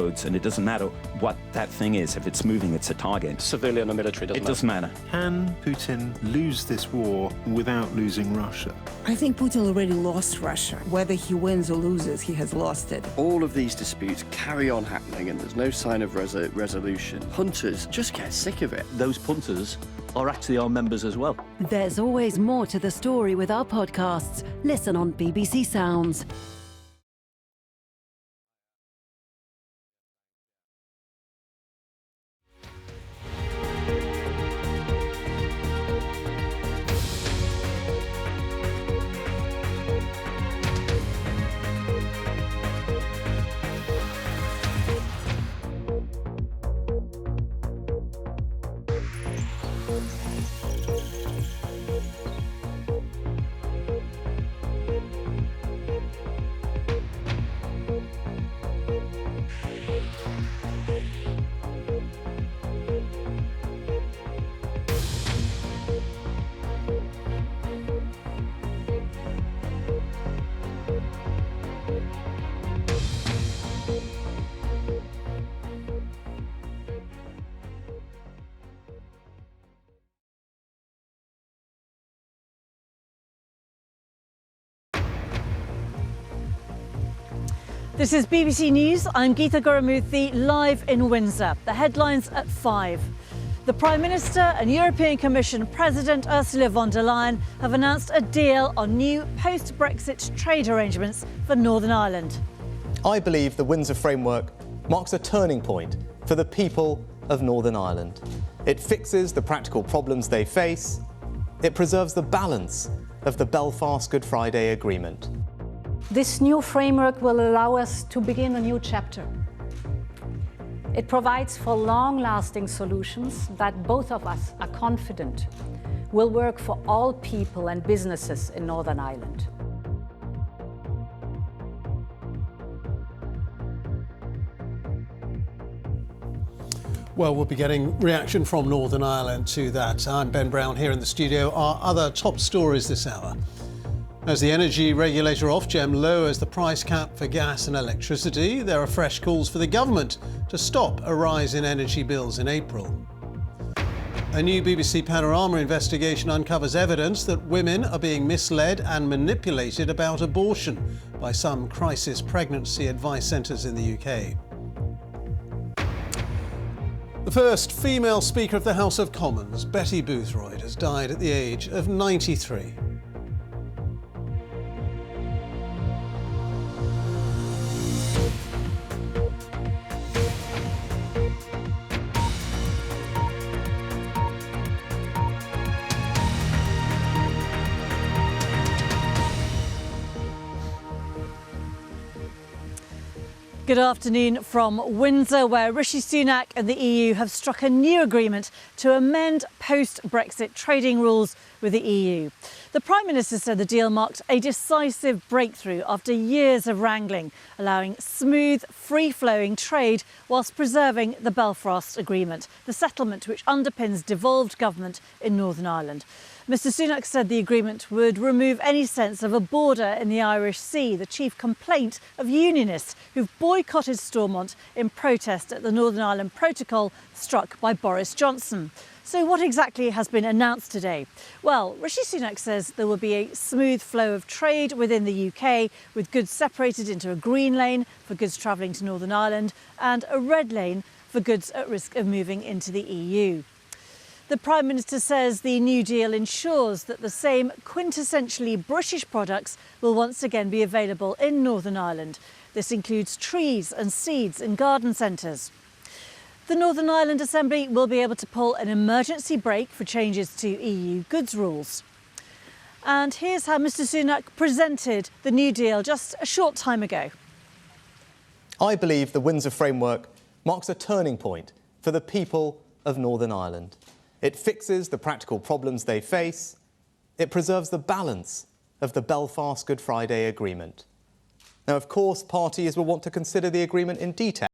And it doesn't matter what that thing is. If it's moving, it's a target. Civilian or military, it doesn't matter. Can Putin lose this war without losing Russia? I think Putin already lost Russia. Whether he wins or loses, he has lost it. All of these disputes carry on happening and there's no sign of resolution. Hunters just get sick of it. Those punters are actually our members as well. There's always more to the story with our podcasts. Listen on BBC Sounds. This is BBC News. I'm Geeta Guru-Murthy, live in Windsor. The headlines at 5. The Prime Minister and European Commission President Ursula von der Leyen have announced a deal on new post-Brexit trade arrangements for Northern Ireland. I believe the Windsor Framework marks a turning point for the people of Northern Ireland. It fixes the practical problems they face. It preserves the balance of the Belfast Good Friday Agreement. This new framework will allow us to begin a new chapter. It provides for long-lasting solutions that both of us are confident will work for all people and businesses in Northern Ireland. Well, we'll be getting reaction from Northern Ireland to that. I'm Ben Brown here in the studio. Our other top stories this hour. As the energy regulator Ofgem lowers the price cap for gas and electricity, there are fresh calls for the government to stop a rise in energy bills in April. A new BBC Panorama investigation uncovers evidence that women are being misled and manipulated about abortion by some crisis pregnancy advice centres in the UK. The first female Speaker of the House of Commons, Betty Boothroyd, has died at the age of 93. Good afternoon from Windsor, where Rishi Sunak and the EU have struck a new agreement to amend post-Brexit trading rules with the EU. The Prime Minister said the deal marked a decisive breakthrough after years of wrangling, allowing smooth, free-flowing trade whilst preserving the Belfast Agreement, the settlement which underpins devolved government in Northern Ireland. Mr Sunak said the agreement would remove any sense of a border in the Irish Sea, the chief complaint of unionists who've boycotted Stormont in protest at the Northern Ireland Protocol struck by Boris Johnson. So what exactly has been announced today? Well, Rishi Sunak says there will be a smooth flow of trade within the UK, with goods separated into a green lane for goods travelling to Northern Ireland and a red lane for goods at risk of moving into the EU. The Prime Minister says the new deal ensures that the same quintessentially British products will once again be available in Northern Ireland. This includes trees and seeds in garden centres. The Northern Ireland Assembly will be able to pull an emergency brake for changes to EU goods rules. And here's how Mr Sunak presented the new deal just a short time ago. I believe the Windsor Framework marks a turning point for the people of Northern Ireland. It fixes the practical problems they face. It preserves the balance of the Belfast Good Friday Agreement. Now, of course, parties will want to consider the agreement in detail.